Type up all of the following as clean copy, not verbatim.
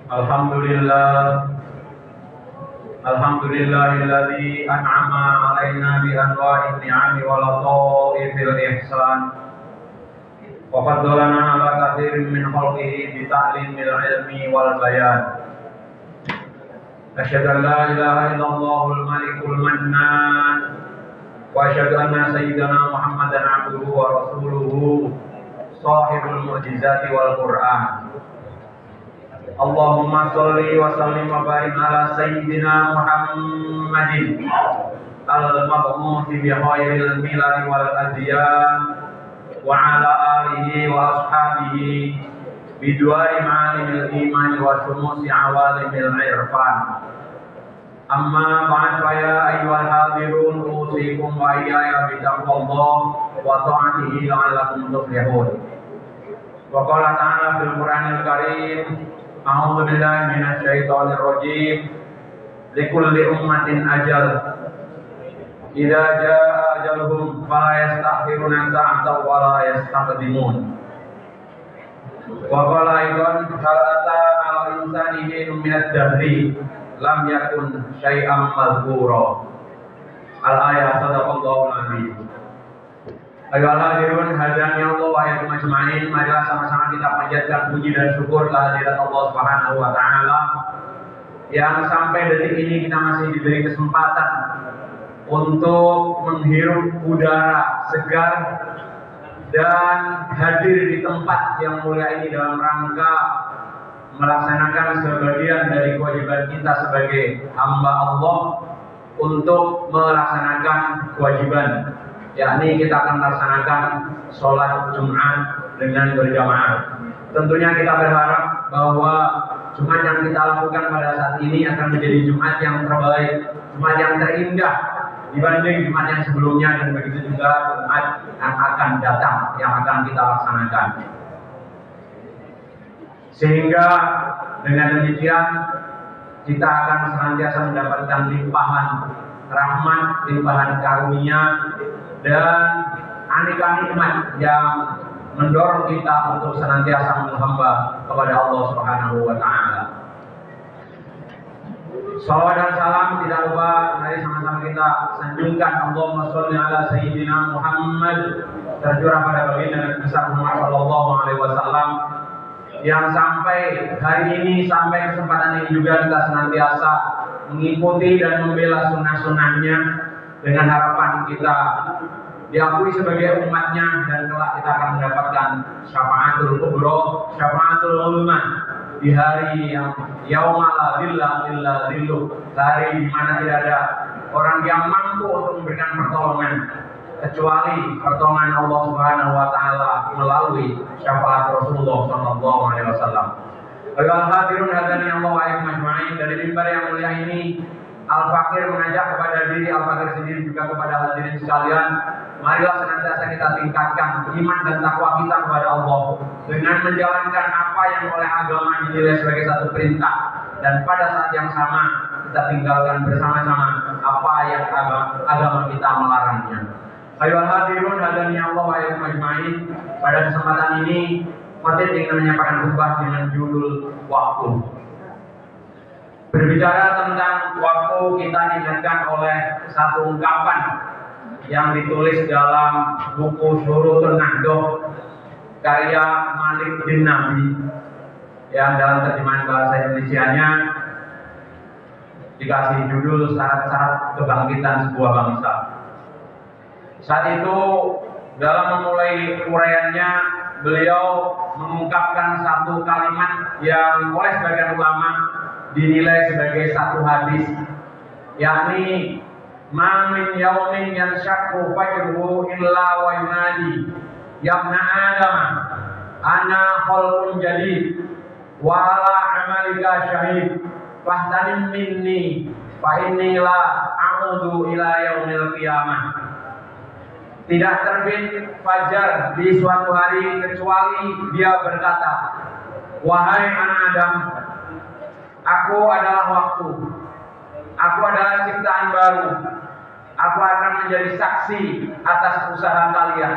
Alhamdulillah, Alhamdulillahilladzi an'ama 'alaina bi anwa'in ni'ami wa lataifil ihsan wa faddalana 'ala katsirin min khalqihi bi ta'limil ilmi wal bayan. Asyhadu an la ilaha illallahul malikul mannan wa asyhadu anna sayyidana Muhammadan 'abduhu wa rasuluhu shahibul mu'jizati wal Qur'an. Allahumma sholli wa sallim wa barik ala sayyidina Muhammadin al-mab'uthi bi khairil milal wal adyan wa ala alihi wa ashabihi bi duwari ma'alimil iman wa syumusi awalimil irfan. Amma ba'd fa ya ayyuhal hadirun usikum wa iyaya bi taqwallah wa ta'atihi la'allakum tuflihun. Wa qala ta'ala fil Qur'anil Karim, a'udzu billahi minasy syaithanir rajim. Likulli ummatin ajal. Idza jaa ajaluhum fala yastakhiruna sa'atan wa la yastaqdimun. Wa qala aidan hal ata 'alal insani hinun minad dahri lam yakun syai'an madhkura. Al-ayat sadaqallahul azim. Ayo hadirin hadani Allah wa iyyakum ajma'in. Marilah sama-sama kita panjatkan puji dan syukur kehadirat Allah Subhanahu wa taala yang sampai detik ini kita masih diberi kesempatan untuk menghirup udara segar dan hadir di tempat yang mulia ini dalam rangka melaksanakan sebagian dari kewajiban kita sebagai hamba Allah untuk melaksanakan kewajiban, yakni kita akan melaksanakan sholat Jumat dengan berjamaah. Tentunya kita berharap bahwa Jumat yang kita lakukan pada saat ini akan menjadi Jumat yang terbaik, Jumat yang terindah dibanding Jumat yang sebelumnya, dan begitu juga Jumat yang akan datang yang akan kita laksanakan. Sehingga dengan demikian kita akan senantiasa mendapatkan limpahan rahmat, limpahan karunia, dan aneka nikmat yang mendorong kita untuk senantiasa menghamba kepada Allah Subhanahu wa taala. Salawat dan salam tidak lupa mari sama-sama kita sanjungkan Allahumma sholli ala sayyidina Muhammad, tercurah pada baginda Nabi besar Muhammad sallallahu alaihi wasallam, yang sampai hari ini, sampai kesempatan ini juga kita senantiasa mengikuti dan membela sunnah-sunnahnya dengan harapan kita diakui sebagai umatnya, dan kelak kita akan mendapatkan syafaatul kubra, syafaatul ulama di hari yang yauma la dzilla illa dzilluh, hari di mana tidak ada orang yang mampu untuk memberikan pertolongan kecuali pertolongan Allah Subhanahu wa taala melalui syafaat Rasulullah sallallahu alaihi wasallam. Ayolah hadirun hadani Allah wa iyyakum ajma'in. Dari mimbar yang mulia ini Al-Fakir mengajak kepada diri Al-Fakir sendiri juga kepada hadirin sekalian, marilah senantiasa kita tingkatkan iman dan takwa kita kepada Allah dengan menjalankan apa yang oleh agama dinilai sebagai satu perintah, dan pada saat yang sama kita tinggalkan bersama-sama apa yang agama kita melarangnya. Ayolah hadirun hadani Allah wa iyyakum ajma'in. Pada kesempatan ini Khatib ingin menyampaikan khutbah dengan judul waktu. Berbicara tentang waktu, kita diingatkan oleh satu ungkapan yang ditulis dalam buku Syurutun Nahdoh karya Malik bin Nabi, yang dalam terjemahan bahasa Indonesianya dikasih judul Syarat-syarat Kebangkitan Sebuah Bangsa. Saat itu dalam memulai uraiannya, beliau mengungkapkan satu kalimat yang oleh sebagian ulama dinilai sebagai satu hadis, yakni ma min yaumin yanshaqqu fajruhu illa wa yunadi ya ibna adam ana khalqun jadid wa ala amalika syahid fahtanim minni fa inni la a'udu ila yaumil qiyamah. Tidak terbit fajar di suatu hari kecuali dia berkata, wahai anak Adam, aku adalah waktu, aku adalah ciptaan baru, aku akan menjadi saksi atas usaha kalian,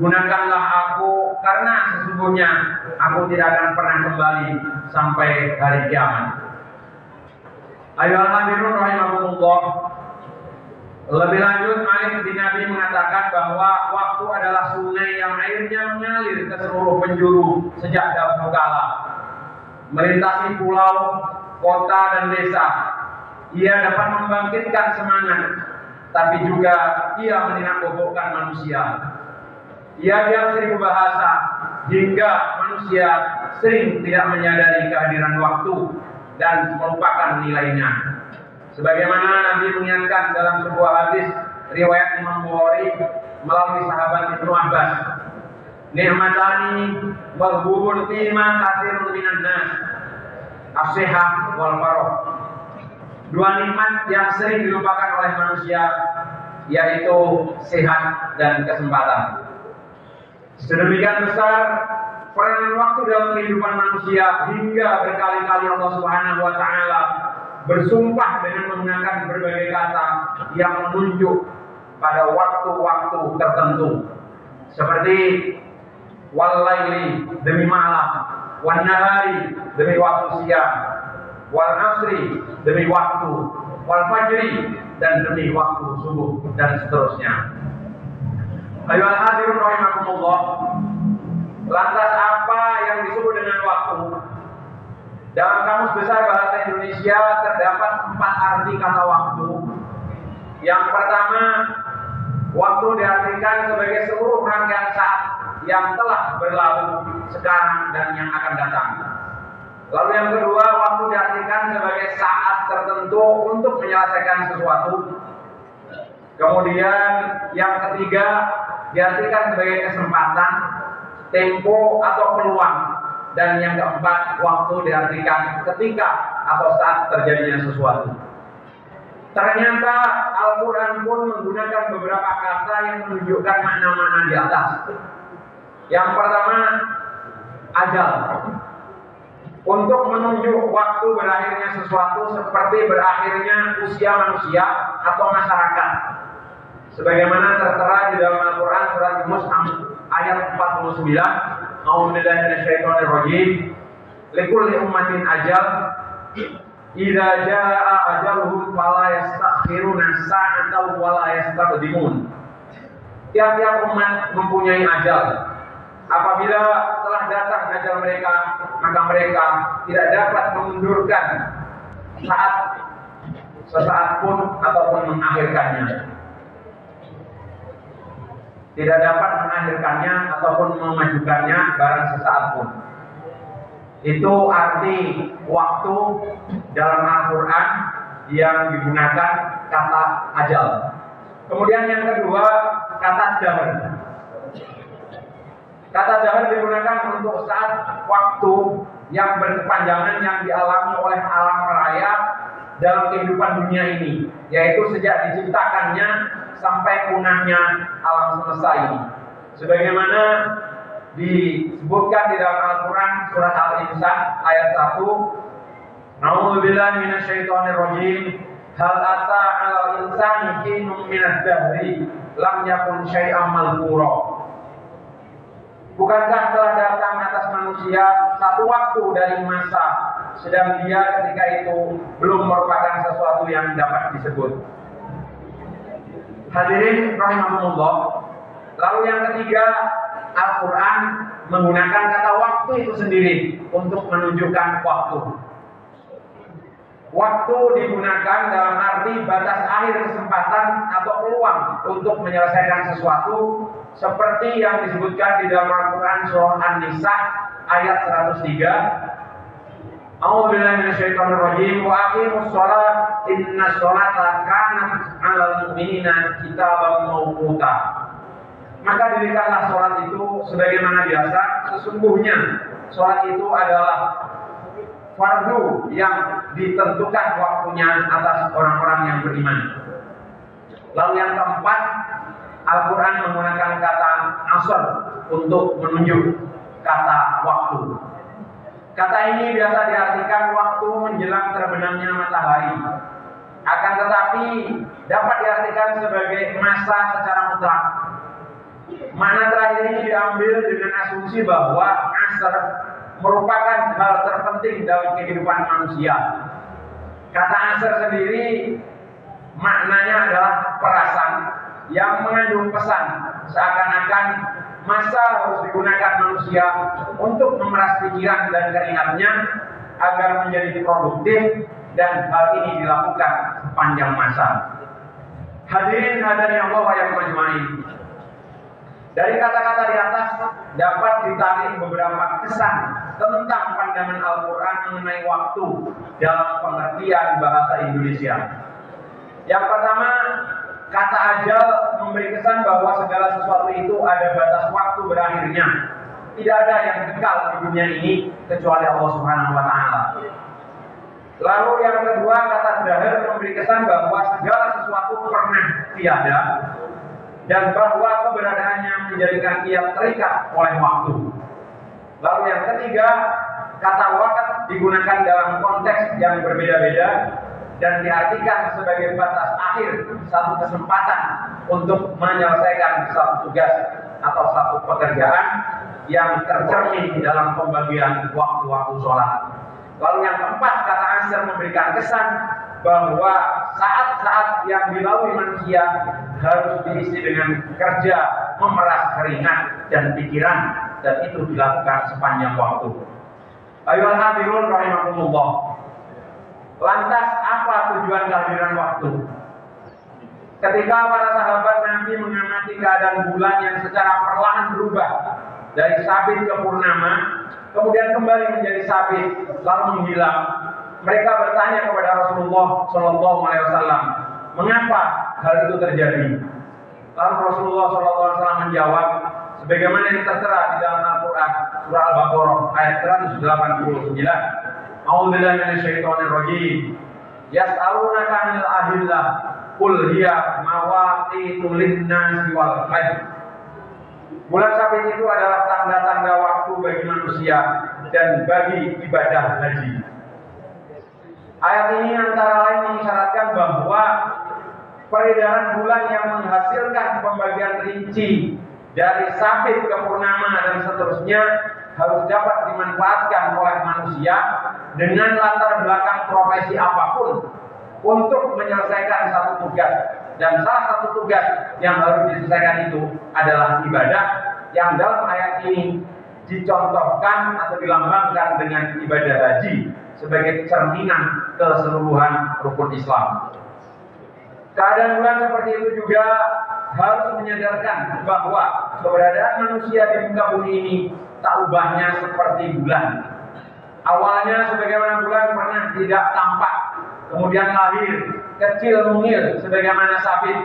gunakanlah aku karena sesungguhnya aku tidak akan pernah kembali sampai hari kiamat. Ayolah hadirin rahimakumullah. Lebih lanjut, Malik bin Nabi mengatakan bahwa waktu adalah sungai yang airnya mengalir ke seluruh penjuru sejak dahulu kala, melintasi pulau, kota, dan desa. Ia dapat membangkitkan semangat, tapi juga ia menakut-nakutkan manusia. Ia diam 1000 bahasa, hingga manusia sering tidak menyadari kehadiran waktu dan melupakan nilainya. Sebagaimana Nabi mengingatkan dalam sebuah hadis riwayat Imam Bukhari melalui sahabat Ibnu Abbas, "Ni'matani maghbubun fima katsirun minan nas, as-sihah wal faragh." Dua nikmat yang sering dilupakan oleh manusia, yaitu sehat dan kesempatan. Sedemikian besar peranan waktu dalam kehidupan manusia hingga berkali-kali Allah Subhanahu wa taala bersumpah dengan menggunakan berbagai kata yang menunjuk pada waktu-waktu tertentu, seperti wal-laili demi malam, wan nahari demi waktu siang, wal asri demi waktu, wal fajri dan demi waktu subuh, dan seterusnya. Ayolah hadirin rahimakumullah. Lantas apa yang disebut dengan waktu? Dalam Kamus Besar Bahasa Indonesia terdapat 4 arti kata waktu. Yang pertama, waktu diartikan sebagai seluruh rangkaian saat yang telah berlalu, sekarang, dan yang akan datang. Lalu yang kedua, waktu diartikan sebagai saat tertentu untuk menyelesaikan sesuatu. Kemudian yang ketiga, diartikan sebagai kesempatan, tempo, atau peluang. Dan yang keempat, waktu diartikan ketika atau saat terjadinya sesuatu. Ternyata Al-Quran pun menggunakan beberapa kata yang menunjukkan makna-makna di atas. Yang pertama, ajal, untuk menunjuk waktu berakhirnya sesuatu seperti berakhirnya usia manusia atau masyarakat. Sebagaimana tertera di dalam Al-Quran surat Yunus ayat 49. A'udzubillahi minasyaitonir rajim. Likulli ummatin ajal, idza jaa ajaluhum fala yastakhiruna sa'atan wa la yastaqdimun. Tiap-tiap umat mempunyai ajal. Apabila telah datang ajal mereka, maka mereka tidak dapat mengundurkan sesaat pun ataupun mengakhirkannya. Tidak dapat mengakhirkannya ataupun memajukannya barang sesaat pun. Itu arti waktu dalam Al-Quran yang digunakan kata ajal. Kemudian yang kedua, kata dahr. Kata dahr digunakan untuk saat waktu yang berkepanjangan yang dialami oleh alam raya dalam kehidupan dunia ini, yaitu sejak diciptakannya sampai punahnya alam semesta ini. Sebagaimana disebutkan di dalam Al-Quran surat Al-Insan ayat 1, A'udzubillahi minasyaitonir rajim. Hal ata 'alal insani hinum minad dahri lam yakun syai'am madhkura. Bukankah telah datang atas manusia satu waktu dari masa, sedang dia ketika itu belum merupakan sesuatu yang dapat disebut. Hadirin rahimahumullah. Lalu yang ketiga, Al-Quran menggunakan kata waktu itu sendiri untuk menunjukkan waktu. Waktu digunakan dalam arti batas akhir kesempatan atau peluang untuk menyelesaikan sesuatu, seperti yang disebutkan di dalam Al-Quran surah An-Nisa ayat 103. A'udzubillahi minasyaitonir rajim. Wa aqimus shalah innas sholata kanat 'alal mu'minina kitaban mawquta. Maka dirikanlah sholat itu sebagaimana biasa. Sesungguhnya sholat itu adalah fardu yang ditentukan waktunya atas orang-orang yang beriman. Lalu yang keempat, Al-Quran menggunakan kata asr untuk menunjuk kata waktu. Kata ini biasa diartikan waktu menjelang terbenamnya matahari. Akan tetapi dapat diartikan sebagai masa secara mutlak. Makna terakhir ini diambil dengan asumsi bahwa asar merupakan hal terpenting dalam kehidupan manusia. Kata asar sendiri maknanya adalah perasan yang mengandung pesan, seakan-akan masa harus digunakan manusia untuk memeras pikiran dan keringatnya agar menjadi produktif, dan hal ini dilakukan sepanjang masa. Hadirin hadirin Allah yang majma'in. Dari kata-kata di atas dapat ditarik beberapa kesan tentang pandangan Al-Quran mengenai waktu dalam pengertian bahasa Indonesia. Yang pertama, kata ajal memberi kesan bahwa segala sesuatu itu ada batas waktu berakhirnya. Tidak ada yang kekal di dunia ini kecuali Allah Subhanahu wa Ta'ala. Lalu yang kedua, kata dahar memberi kesan bahwa segala sesuatu pernah tiada dan bahwa keberadaannya menjadikan ia terikat oleh waktu. Lalu yang ketiga, kata wakat digunakan dalam konteks yang berbeda-beda dan diartikan sebagai batas akhir satu kesempatan untuk menyelesaikan satu tugas atau satu pekerjaan yang tercermin dalam pembagian waktu-waktu sholat. Lalu yang keempat, kata asar memberikan kesan bahwa saat-saat yang dilalui manusia harus diisi dengan kerja, memeras keringat dan pikiran, dan itu dilakukan sepanjang waktu. Ayolah hadirun rahimakumullah. Lantas apa tujuan kehadiran waktu? Ketika para sahabat Nabi mengamati keadaan bulan yang secara perlahan berubah dari sabit ke purnama, kemudian kembali menjadi sabit, lalu menghilang, mereka bertanya kepada Rasulullah Shallallahu Alaihi Wasallam, mengapa hal itu terjadi? Lalu Rasulullah Shallallahu Alaihi Wasallam menjawab, sebagaimana yang tertera di dalam Al-Quran surah Al-Baqarah ayat 189. A'udzubillahi minasyaitonir rajim. Yas'alunaka 'anil ahillah qul hiya mawaqitu lin-nasi wal hajj. Bulan sabit itu adalah tanda-tanda waktu bagi manusia dan bagi ibadah haji. Ayat ini antara lain mengisyaratkan bahwa peredaran bulan yang menghasilkan pembagian rinci dari sabit ke purnama dan seterusnya harus dapat dimanfaatkan oleh manusia dengan latar belakang profesi apapun untuk menyelesaikan satu tugas. Dan salah satu tugas yang harus diselesaikan itu adalah ibadah, yang dalam ayat ini dicontohkan atau dilambangkan dengan ibadah haji sebagai cerminan keseluruhan rukun Islam. Keadaan bulan seperti itu juga harus menyadarkan bahwa keberadaan manusia di muka bumi ini tak ubahnya seperti bulan. Awalnya sebagaimana bulan pernah tidak tampak, kemudian lahir kecil mungil sebagaimana sabit,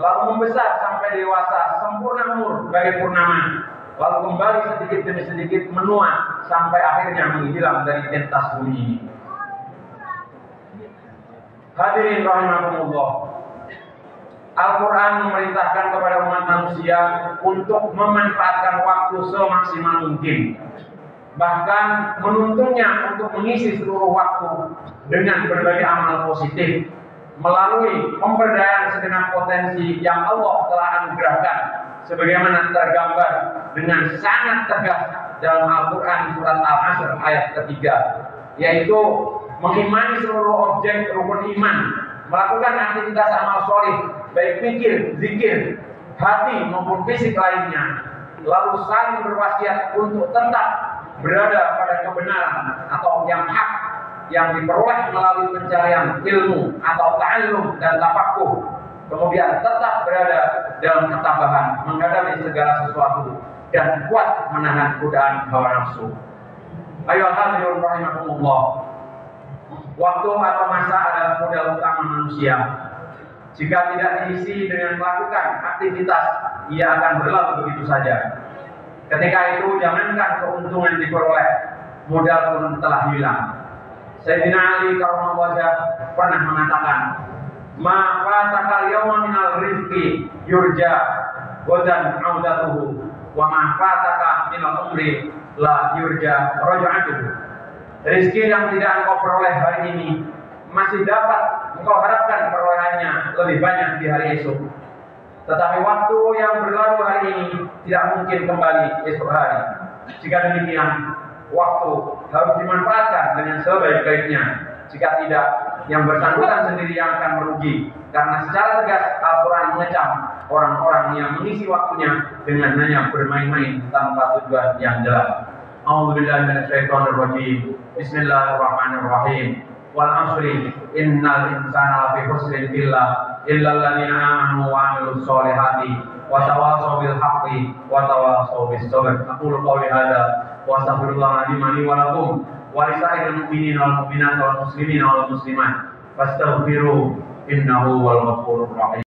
lalu membesar sampai dewasa sempurna umur bagai purnama, lalu kembali sedikit demi sedikit menua sampai akhirnya menghilang dari pentas bumi ini. Hadirin rahimakumullah, Al-Quran memerintahkan kepada umat manusia untuk memanfaatkan waktu semaksimal mungkin, bahkan menuntunnya untuk mengisi seluruh waktu dengan berbagai amal positif melalui pemberdayaan segenap potensi yang Allah telah anugerahkan, sebagaimana tergambar dengan sangat tegas dalam Al-Quran surat Al-Asr ayat ketiga, yaitu mengimani seluruh objek rukun iman, melakukan aktivitas amal soleh, baik pikir, zikir, hati maupun fisik lainnya, lalu saling berwasiat untuk tetap berada pada kebenaran atau yang hak yang diperoleh melalui pencarian ilmu atau ta'allum dan tafaqquh, kemudian tetap berada dalam ketabahan menghadapi segala sesuatu dan kuat menahan godaan hawa nafsu. Ayo hadirin rahimakumullah, waktu atau masa adalah modal utama manusia. Jika tidak diisi dengan melakukan aktivitas, ia akan berlalu begitu saja. Ketika itu jangankan keuntungan diperoleh, modal pun telah hilang. Sayyidina Ali karramallahu wajhah pernah mengatakan, "Ma fatakal yawma minal rizqi yurja godan audatuhu, wa ma fataka minal umri la yurja raj'atuhu." Rizki yang tidak engkau peroleh hari ini masih dapat engkau harapkan perolehannya lebih banyak di hari esok. Tetapi waktu yang berlalu hari ini tidak mungkin kembali esok hari. Jika demikian, waktu harus dimanfaatkan dengan sebaik-baiknya. Jika tidak, yang bersangkutan sendiri yang akan merugi. Karena secara tegas Al-Quran mengecam orang-orang yang mengisi waktunya dengan hanya bermain-main tanpa tujuan yang jelas. A'udzubillahi minasyaitonirrajim. Bismillahirrahmanirrahim. Wal 'ashri innal insana lafi khusrin illa alladziina aamanu wa 'amilus sholihati wa tawashaw bil haqqi wa tawashaw bis sabr. Aqulu qawli hadza wa astaghfirullaha li wa lakum wa lisa'iril mu'minina wal mu'minati wal muslimina wal muslimat fastaghfiruhu innahu huwal ghafurur rahim.